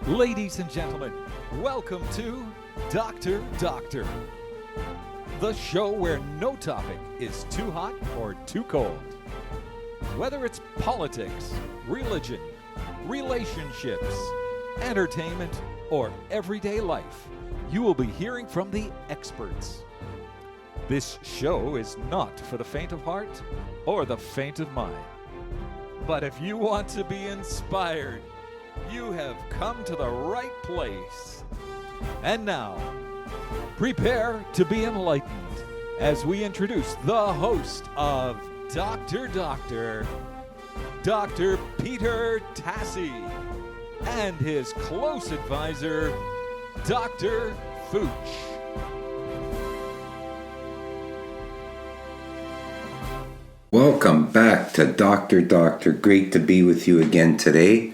Ladies and gentlemen, welcome to Dr. Doctor, the show where no topic is too hot or too cold. Whether it's politics, religion, relationships, entertainment, or everyday life, you will be hearing from the experts. This show is not for the faint of heart or the faint of mind. But if you want to be inspired, you have come to the right place. And now, prepare to be enlightened as we introduce the host of Dr. Doctor, Dr. Peter Tassi, and his close advisor, Dr. Fooch. Welcome back to Dr. Doctor. Great to be with you again today.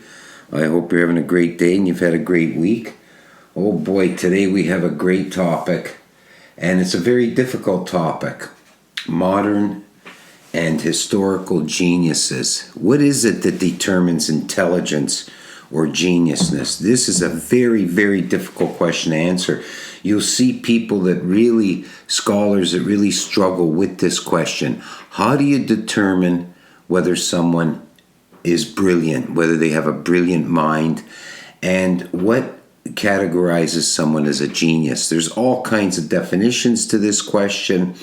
I hope you're having a great day and you've had a great week. Oh boy, today we have a great topic, and it's a very difficult topic. Modern and historical geniuses. What is it that determines intelligence or geniusness? This is a very, very difficult question to answer. You'll see people scholars that really struggle with this question. How do you determine whether someone is brilliant, whether they have a brilliant mind, and what categorizes someone as a genius? There's all kinds of definitions to this question.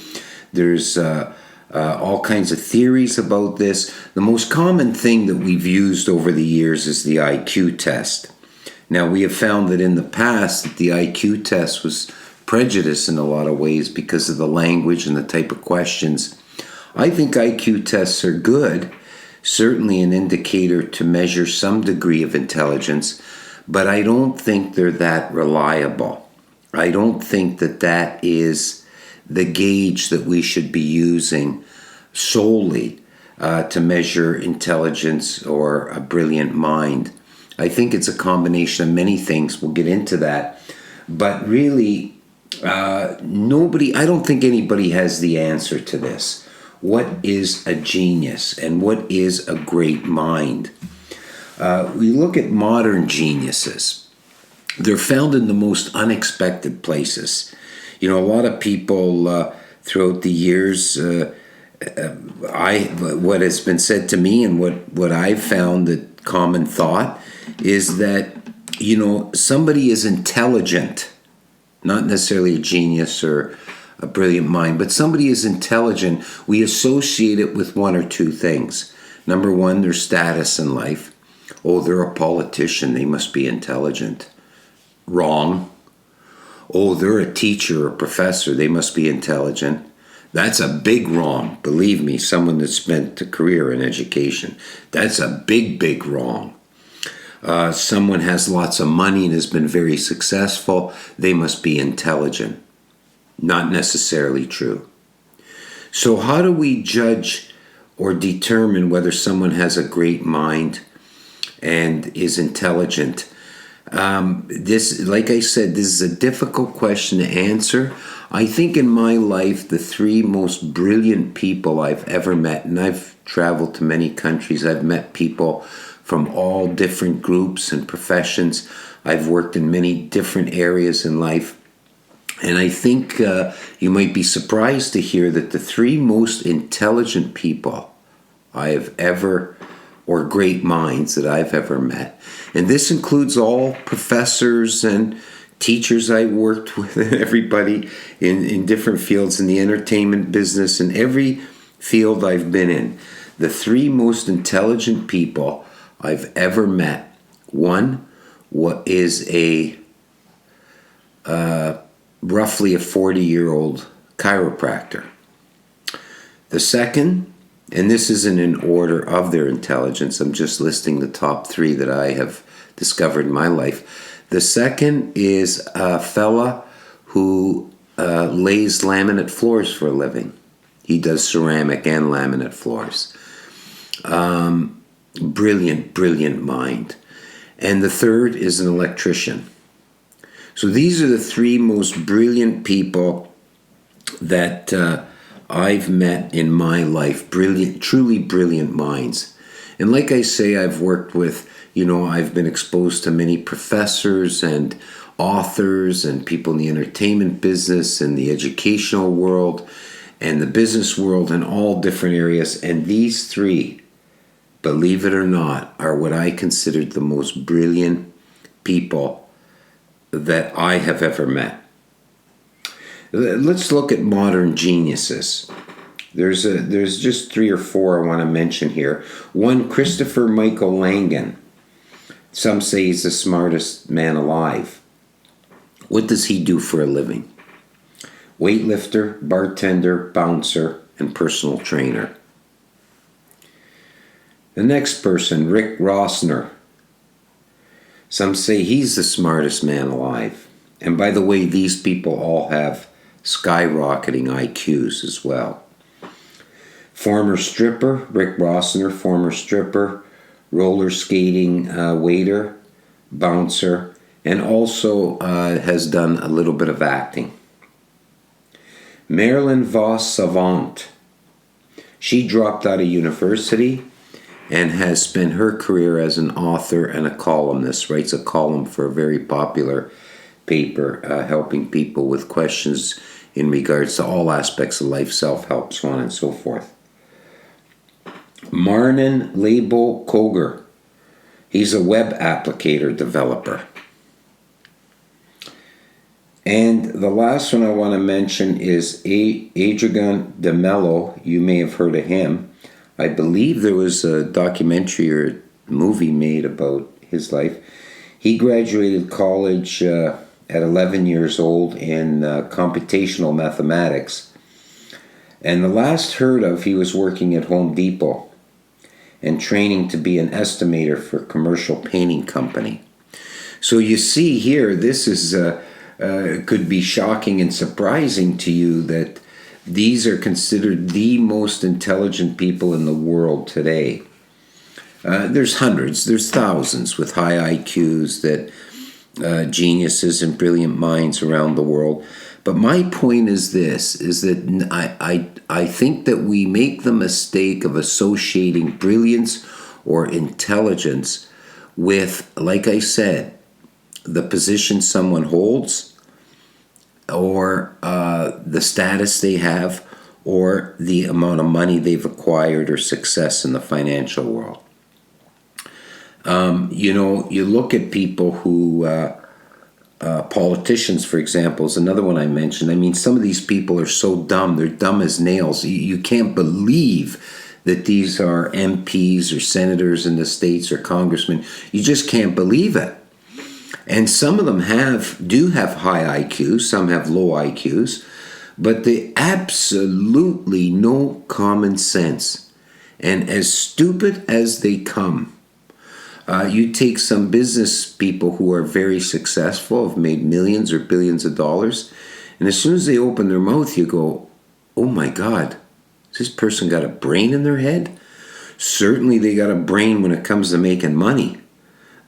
There's all kinds of theories about this. The most common thing that we've used over the years is the IQ test. Now, we have found that in the past that the IQ test was prejudiced in a lot of ways because of the language and the type of questions. I think IQ tests are good, certainly an indicator to measure some degree of intelligence, but I don't think they're that reliable. I don't think that that is the gauge that we should be using solely to measure intelligence or a brilliant mind. I think it's a combination of many things. We'll get into that. But really, I don't think anybody has the answer to this. What is a genius and what is a great mind? We look at modern geniuses. They're found in the most unexpected places. You know, a lot of people throughout the years, what has been said to me and what I've found that common thought is that, somebody is intelligent, not necessarily a genius or a brilliant mind, but somebody is intelligent. We associate it with one or two things. Number one, their status in life. Oh, they're a politician, they must be intelligent. Wrong. Oh, they're a teacher or professor, they must be intelligent. That's a big wrong. Believe me, someone that spent a career in education. That's a big, big wrong. Someone has lots of money and has been very successful, they must be intelligent. Not necessarily true. So how do we judge or determine whether someone has a great mind and is intelligent? Like I said, this is a difficult question to answer. I think in my life, the three most brilliant people I've ever met, and I've traveled to many countries, I've met people from all different groups and professions. I've worked in many different areas in life. And I think you might be surprised to hear that the three most intelligent people I have ever, or great minds that I've ever met, and this includes all professors and teachers I worked with, and everybody in different fields in the entertainment business and every field I've been in. The three most intelligent people I've ever met. One is roughly a 40-year-old chiropractor. The second, and this isn't in order of their intelligence, I'm just listing the top three that I have discovered in my life. The second is a fella who lays laminate floors for a living. He does ceramic and laminate floors. Brilliant, brilliant mind. And the third is an electrician. So these are the three most brilliant people that I've met in my life. Brilliant, truly brilliant minds. And like I say, I've worked with, I've been exposed to many professors and authors and people in the entertainment business and the educational world and the business world and all different areas. And these three, believe it or not, are what I considered the most brilliant people that I have ever met. Let's look at modern geniuses. There's just 3 or 4 I want to mention here. One, Christopher Michael Langan. Some say he's the smartest man alive. What does he do for a living? Weightlifter, bartender, bouncer, and personal trainer. The next person, Rick Rossner. Some say he's the smartest man alive. And by the way, these people all have skyrocketing IQs as well. Former stripper, Rick Rossner, former stripper, roller skating waiter, bouncer, and also has done a little bit of acting. Marilyn Vos Savant. She dropped out of university and has spent her career as an author and a columnist. Writes a column for a very popular paper helping people with questions in regards to all aspects of life, self-help, so on and so forth. Marnin Labo Koger. He's a web applicator developer. And the last one I want to mention is Adrian de Mello. You may have heard of him. I believe there was a documentary or movie made about his life. He graduated college at 11 years old in computational mathematics. And the last heard of, he was working at Home Depot and training to be an estimator for a commercial painting company. So you see here, this is could be shocking and surprising to you that these are considered the most intelligent people in the world today. There's hundreds, there's thousands with high IQs, that geniuses and brilliant minds around the world. But my point is this, is that I think that we make the mistake of associating brilliance or intelligence with, like I said, the position someone holds, or the status they have, or the amount of money they've acquired, or success in the financial world. You look at people who, politicians, for example, is another one I mentioned. I mean, some of these people are so dumb, they're dumb as nails. You can't believe that these are MPs or senators in the States or congressmen. You just can't believe it. And some of them do have high IQs, some have low IQs, but they absolutely no common sense. And as stupid as they come, you take some business people who are very successful, have made millions or billions of dollars, and as soon as they open their mouth, you go, oh my God, has this person got a brain in their head? Certainly they got a brain when it comes to making money.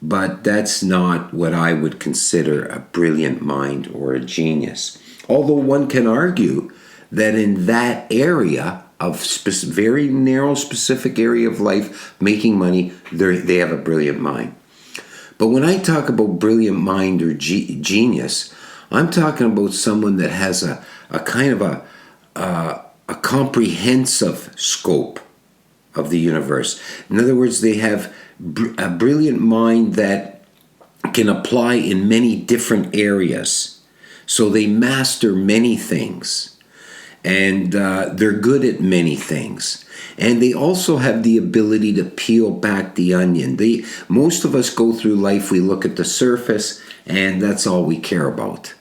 But that's not what I would consider a brilliant mind or a genius. Although one can argue that in that area of very narrow, specific area of life, making money, they have a brilliant mind. But when I talk about brilliant mind or genius, I'm talking about someone that has a kind of a comprehensive scope of the universe. In other words, they have a brilliant mind that can apply in many different areas. So they master many things. And they're good at many things. And they also have the ability to peel back the onion. Most of us go through life, we look at the surface, and that's all we care about.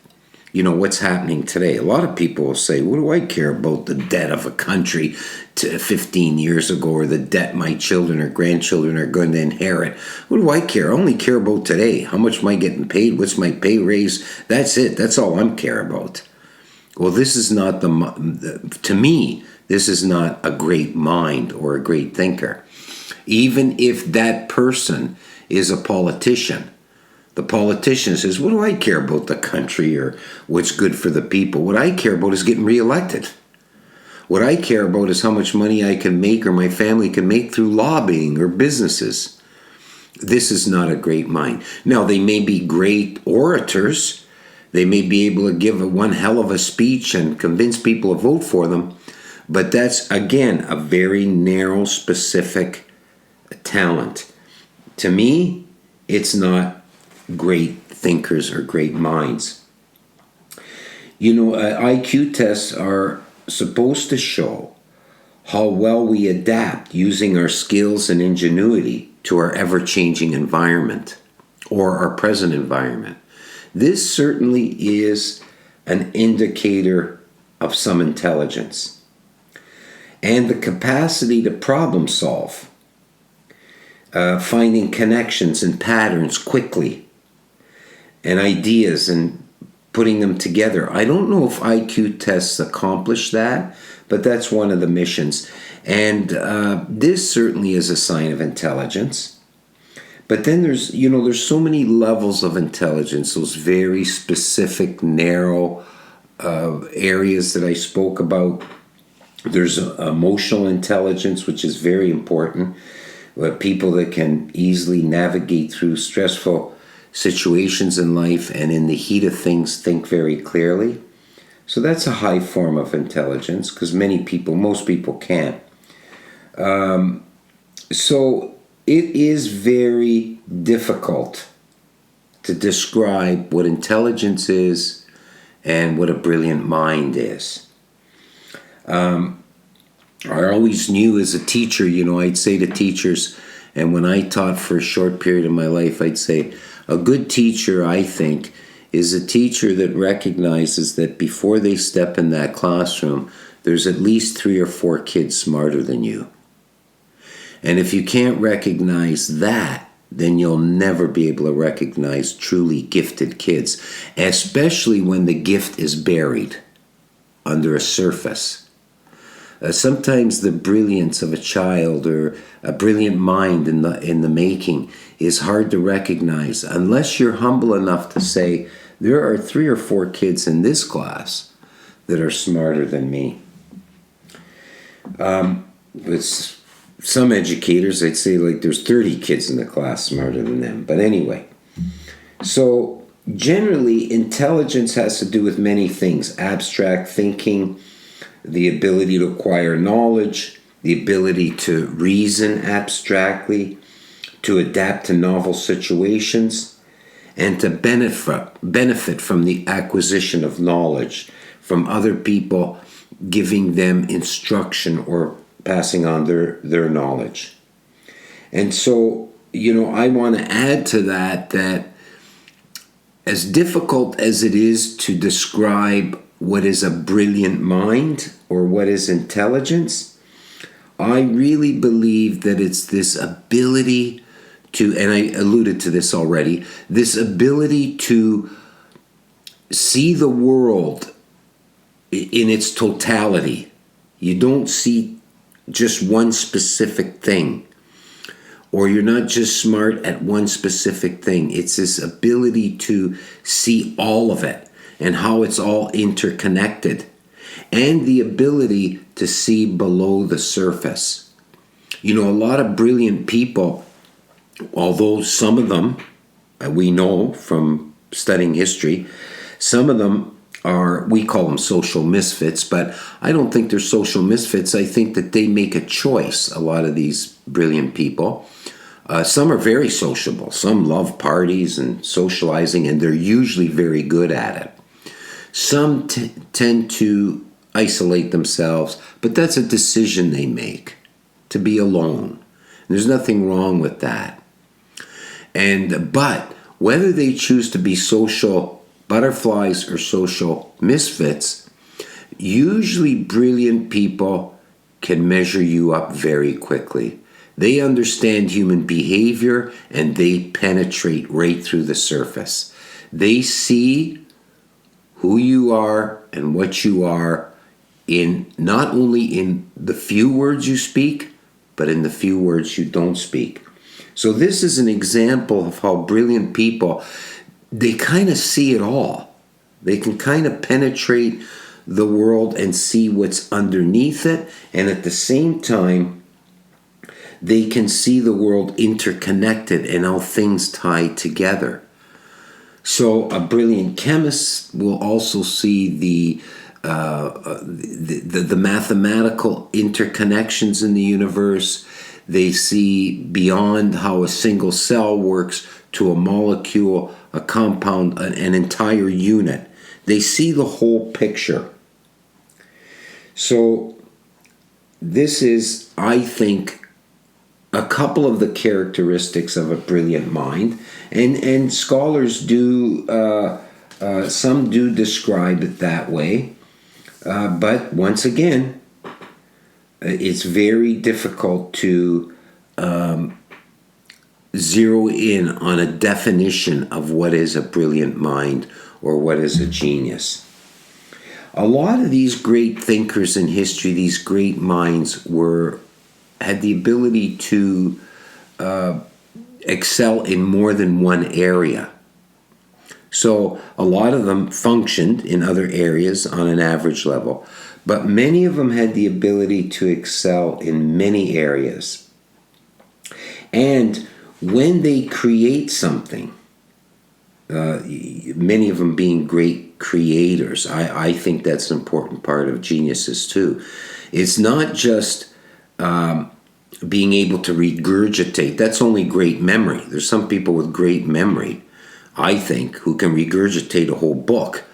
What's happening today. A lot of people will say, what do I care about the debt of a country 15 years ago, or the debt my children or grandchildren are going to inherit? What do I care? I only care about today. How much am I getting paid? What's my pay raise? That's it. That's all I'm care about. Well, this is not to me, this is not a great mind or a great thinker. Even if that person is a politician, the politician says, what do I care about the country or what's good for the people? What I care about is getting reelected. What I care about is how much money I can make or my family can make through lobbying or businesses. this is not a great mind. Now, they may be great orators. They may be able to give one hell of a speech and convince people to vote for them. But that's, again, a very narrow, specific talent. To me, it's not great thinkers or great minds. IQ tests are supposed to show how well we adapt using our skills and ingenuity to our ever-changing environment or our present environment. This certainly is an indicator of some intelligence. And the capacity to problem solve, finding connections and patterns quickly, and ideas and putting them together. I don't know if IQ tests accomplish that, but that's one of the missions. And this certainly is a sign of intelligence. But then there's so many levels of intelligence, those very specific, narrow areas that I spoke about. There's emotional intelligence, which is very important. People that can easily navigate through stressful situations in life and in the heat of things think very clearly. So that's a high form of intelligence because most people can't. So it is very difficult to describe what intelligence is and what a brilliant mind is. I always knew as a teacher, I'd say to teachers, and when I taught for a short period of my life, I'd say, a good teacher, I think, is a teacher that recognizes that before they step in that classroom, there's at least 3 or 4 kids smarter than you. And if you can't recognize that, then you'll never be able to recognize truly gifted kids, especially when the gift is buried under a surface. Sometimes the brilliance of a child or a brilliant mind in the making is hard to recognize unless you're humble enough to say, there are 3 or 4 kids in this class that are smarter than me. With some educators, I'd say there's 30 kids in the class smarter than them. But anyway, so generally intelligence has to do with many things: abstract thinking, the ability to acquire knowledge, the ability to reason abstractly, to adapt to novel situations, and to benefit from the acquisition of knowledge from other people giving them instruction or passing on their knowledge. And so, I want to add to that as difficult as it is to describe what is a brilliant mind or what is intelligence, I really believe that it's this ability to, and I alluded to this already, this ability to see the world in its totality. You don't see just one specific thing, or you're not just smart at one specific thing. It's this ability to see all of it and how it's all interconnected, and the ability to see below the surface. A lot of brilliant people, although some of them, we know from studying history, some of them we call them social misfits, but I don't think they're social misfits. I think that they make a choice, a lot of these brilliant people. Some are very sociable. Some love parties and socializing, and they're usually very good at it. Some tend to isolate themselves, but that's a decision they make, to be alone. There's nothing wrong with that. But whether they choose to be social butterflies or social misfits, usually brilliant people can measure you up very quickly. They understand human behavior and they penetrate right through the surface. They see who you are and what you are in not only in the few words you speak, but in the few words you don't speak. So this is an example of how brilliant people, they kind of see it all. They can kind of penetrate the world and see what's underneath it, and at the same time, They can see the world interconnected and how things tie together. So a brilliant chemist will also see the mathematical interconnections in the universe. They see beyond how a single cell works to a molecule, a compound, an entire unit. They see the whole picture. So this is, I think, a couple of the characteristics of a brilliant mind. And scholars do, some do describe it that way. But once again, it's very difficult to zero in on a definition of what is a brilliant mind or what is a genius. A lot of these great thinkers in history, these great minds, had the ability to excel in more than one area. So a lot of them functioned in other areas on an average level, but many of them had the ability to excel in many areas. And when they create something, many of them being great creators, I think that's an important part of geniuses too. It's not just being able to regurgitate. That's only great memory. There's some people with great memory, I think, who can regurgitate a whole book,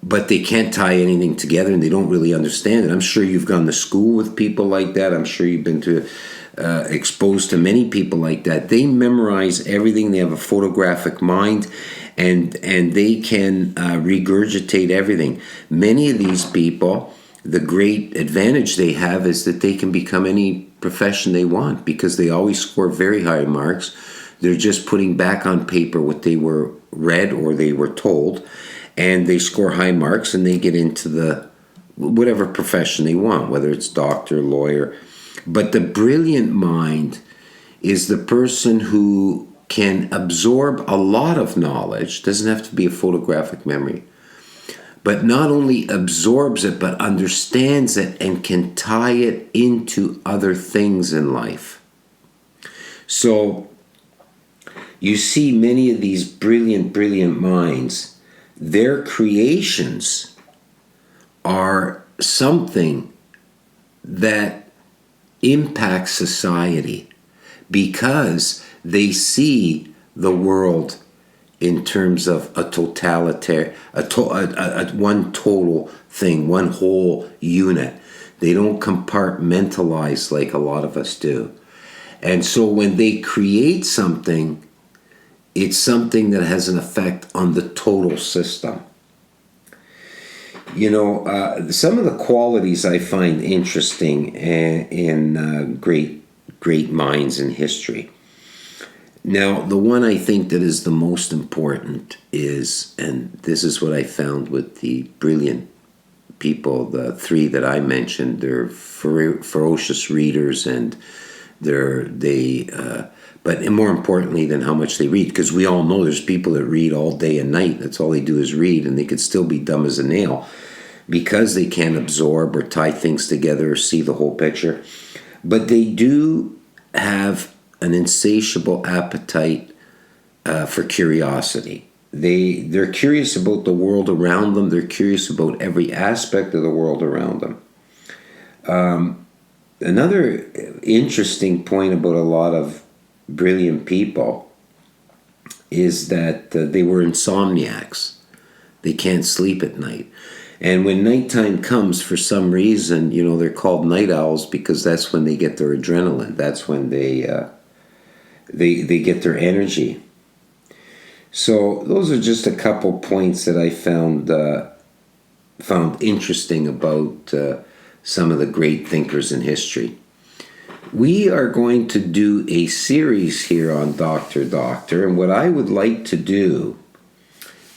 but they can't tie anything together and they don't really understand it. I'm sure you've gone to school with people like that. I'm sure you've been exposed to many people like that. They memorize everything. They have a photographic mind, and they can regurgitate everything. Many of these people, the great advantage they have is that they can become any profession they want because they always score very high marks. They're just putting back on paper what they were read or they were told, and they score high marks and they get into the whatever profession they want, whether it's doctor, lawyer. But the brilliant mind is the person who can absorb a lot of knowledge, doesn't have to be a photographic memory, but not only absorbs it, but understands it and can tie it into other things in life. So you see many of these brilliant minds, their creations are something that impacts society because they see the world in terms of a totalitarian, one total thing, one whole unit. They don't compartmentalize like a lot of us do. And so when they create something, it's something that has an effect on the total system. You know, some of the qualities I find interesting in great minds in history. Now, the one I think that is the most important is, and this is what I found with the brilliant people, the three that I mentioned, they're ferocious readers, and but more importantly than how much they read, because we all know there's people that read all day and night. That's all they do is read, and they could still be dumb as a nail because they can't absorb or tie things together or see the whole picture. But they do have an insatiable appetite for curiosity. They're curious about the world around them. They're curious about every aspect of the world around them. Another interesting point about a lot of brilliant people is that they were insomniacs. They can't sleep at night. And when nighttime comes, for some reason, you know, they're called night owls because that's when they get their adrenaline. That's when they get their energy. So those are just a couple points that I found interesting about some of the great thinkers in history. We are going to do a series here on Dr. Doctor, and what I would like to do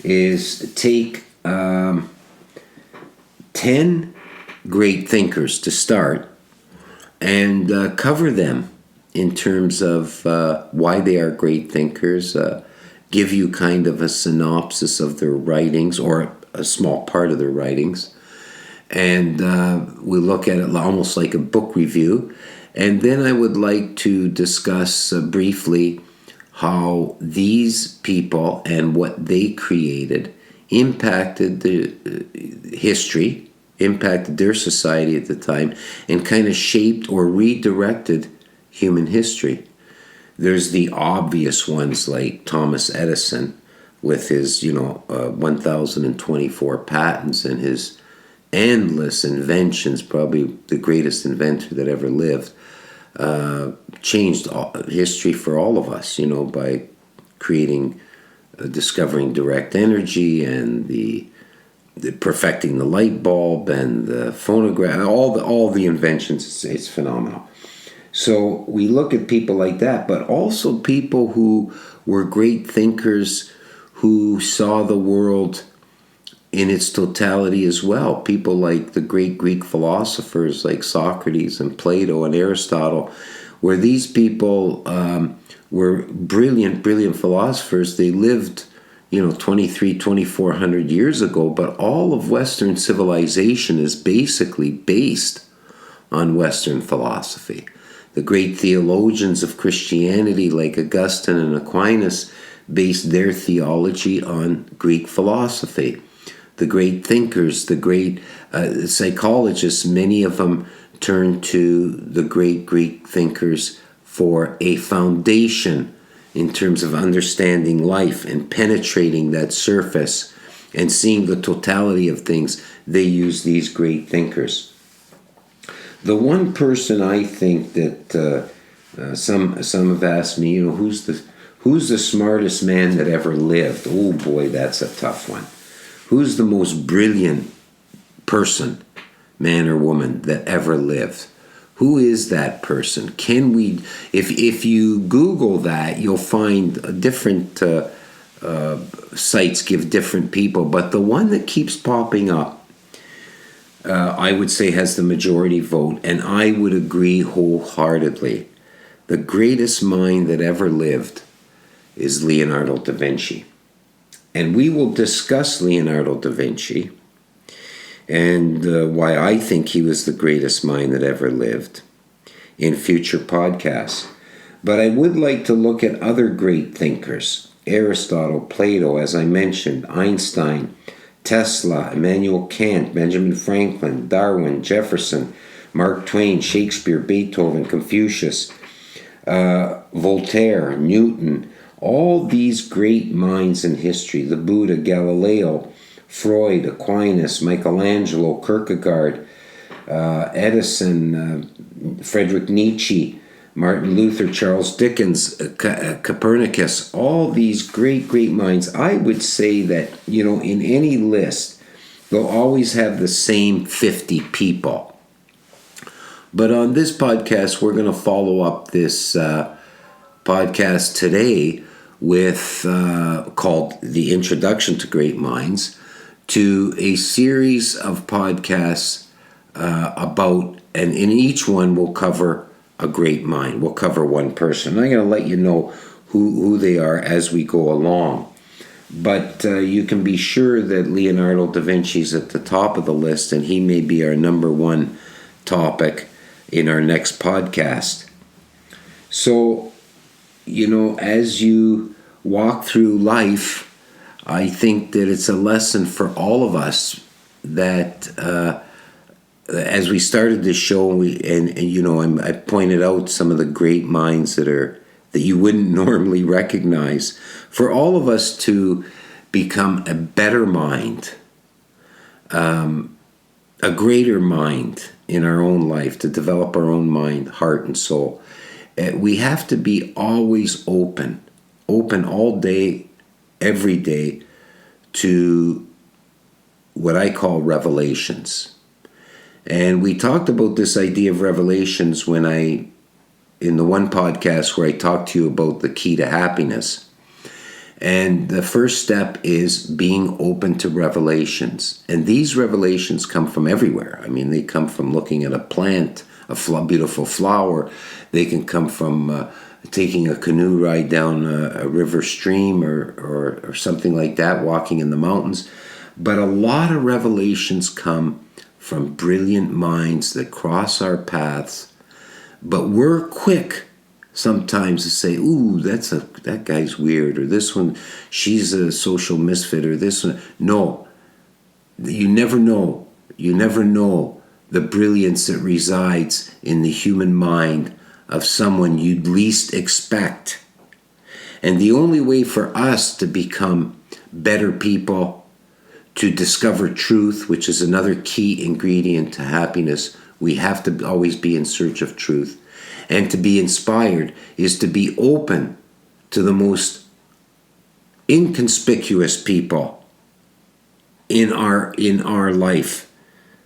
is take 10 great thinkers to start and cover them in terms of why they are great thinkers, give you kind of a synopsis of their writings or a small part of their writings, and we look at it almost like a book review. And then I would like to discuss briefly how these people and what they created impacted the history, impacted their society at the time, and kind of shaped or redirected human history. There's the obvious ones like Thomas Edison with his, 1,024 patents and his endless inventions, probably the greatest inventor that ever lived, changed history for all of us, by creating, discovering direct energy and the perfecting the light bulb and the phonograph, all the inventions. It's phenomenal. So we look at people like that, but also people who were great thinkers who saw the world in its totality as well. People like the great Greek philosophers like Socrates and Plato and Aristotle, where these people were brilliant philosophers. They lived, 2,400 years ago, but all of Western civilization is basically based on Western philosophy. The great theologians of Christianity like Augustine and Aquinas based their theology on Greek philosophy. The great thinkers, the great psychologists, many of them turned to the great Greek thinkers for a foundation in terms of understanding life and penetrating that surface and seeing the totality of things. They used these great thinkers. The one person I think that some have asked me, who's the smartest man that ever lived? Oh boy, that's a tough one. Who's the most brilliant person, man or woman, that ever lived? Who is that person? Can we, if you Google that, you'll find different sites give different people, but the one that keeps popping up, I would say has the majority vote, and I would agree wholeheartedly. The greatest mind that ever lived is Leonardo da Vinci. And we will discuss Leonardo da Vinci and why I think he was the greatest mind that ever lived in future podcasts. But I would like to look at other great thinkers. Aristotle, Plato, as I mentioned, Einstein, Tesla, Immanuel Kant, Benjamin Franklin, Darwin, Jefferson, Mark Twain, Shakespeare, Beethoven, Confucius, Voltaire, Newton, all these great minds in history, the Buddha, Galileo, Freud, Aquinas, Michelangelo, Kierkegaard, Edison, Friedrich Nietzsche, Martin Luther, Charles Dickens, Copernicus, all these great minds. I would say that, in any list, they'll always have the same 50 people. But on this podcast, we're going to follow up this podcast today with called The Introduction to Great Minds, to a series of podcasts about, and in each one we'll cover a great mind. We'll cover one person. I'm going to let you know who they are as we go along. But you can be sure that Leonardo da Vinci is at the top of the list, and he may be our number one topic in our next podcast. So, as you walk through life, I think that it's a lesson for all of us that as we started this show, I pointed out some of the great minds that you wouldn't normally recognize. For all of us to become a better mind, a greater mind in our own life, to develop our own mind, heart, and soul, we have to be always open all day, every day, to what I call revelations. And we talked about this idea of revelations in the one podcast where I talked to you about the key to happiness. And the first step is being open to revelations. And these revelations come from everywhere. I mean, they come from looking at a plant, a beautiful flower. They can come from taking a canoe ride down a river stream or something like that, walking in the mountains. But a lot of revelations come from brilliant minds that cross our paths, But we're quick sometimes to say, ooh, that guy's weird, or this one, she's a social misfit, or this one. No, you never know. You never know the brilliance that resides in the human mind of someone you'd least expect. And the only way for us to become better people, to discover truth, which is another key ingredient to happiness, we have to always be in search of truth. And to be inspired is to be open to the most inconspicuous people in our life,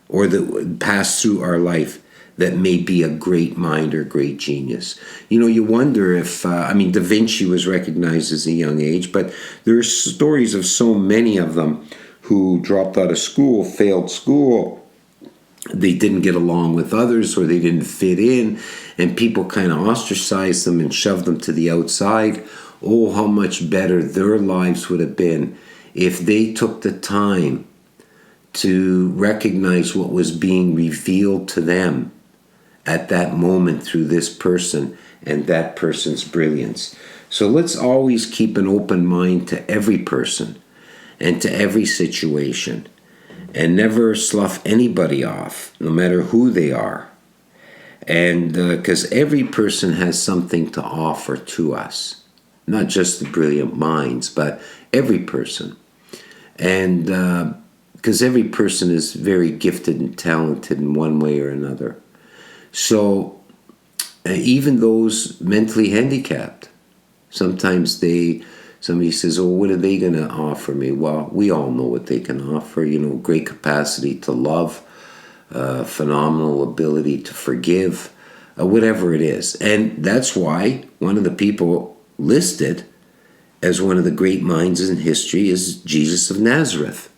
or that pass through our life, that may be a great mind or great genius. You know, you wonder if, Da Vinci was recognized as a young age, but there are stories of so many of them who dropped out of school, failed school, they didn't get along with others, or they didn't fit in, and people kind of ostracized them and shoved them to the outside. Oh, how much better their lives would have been if they took the time to recognize what was being revealed to them at that moment through this person and that person's brilliance. So let's always keep an open mind to every person and to every situation, and never slough anybody off, no matter who they are. And because every person has something to offer to us, not just the brilliant minds, but every person. And because every person is very gifted and talented in one way or another. So even those mentally handicapped, sometimes somebody says, oh, what are they going to offer me? Well, we all know what they can offer. You know, great capacity to love, phenomenal ability to forgive, whatever it is. And that's why one of the people listed as one of the great minds in history is Jesus of Nazareth.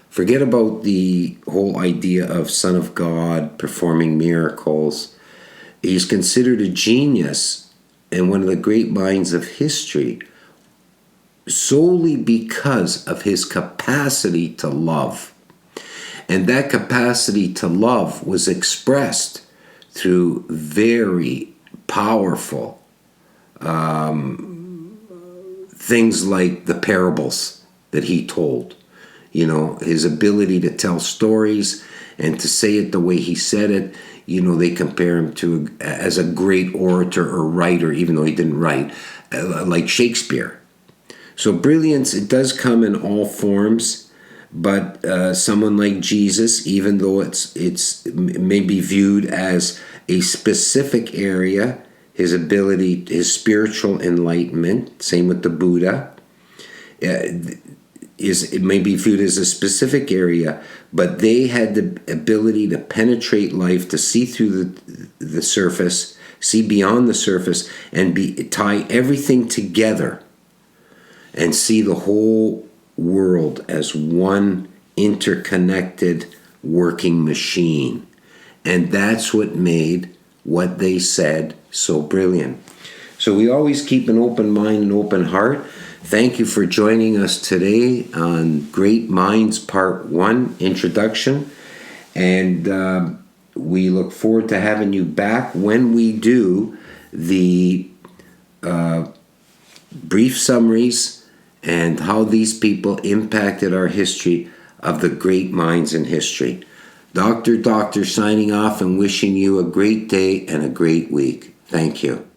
Forget about the whole idea of Son of God performing miracles. He's considered a genius and one of the great minds of history solely because of his capacity to love. And that capacity to love was expressed through very powerful things like the parables that he told. You know, his ability to tell stories and to say it the way he said it. You know, they compare him to as a great orator or writer, even though he didn't write, like Shakespeare. So brilliance, it does come in all forms, but someone like Jesus, even though it may be viewed as a specific area, his ability, his spiritual enlightenment, same with the Buddha, it may be viewed as a specific area, but they had the ability to penetrate life, to see through the surface, see beyond the surface, and tie everything together and see the whole world as one interconnected working machine. And that's what made what they said so brilliant. So we always keep an open mind and open heart. Thank you for joining us today on Great Minds Part 1, Introduction. And we look forward to having you back when we do the brief summaries and how these people impacted our history of the great minds in history. Dr. Doctor signing off and wishing you a great day and a great week. Thank you.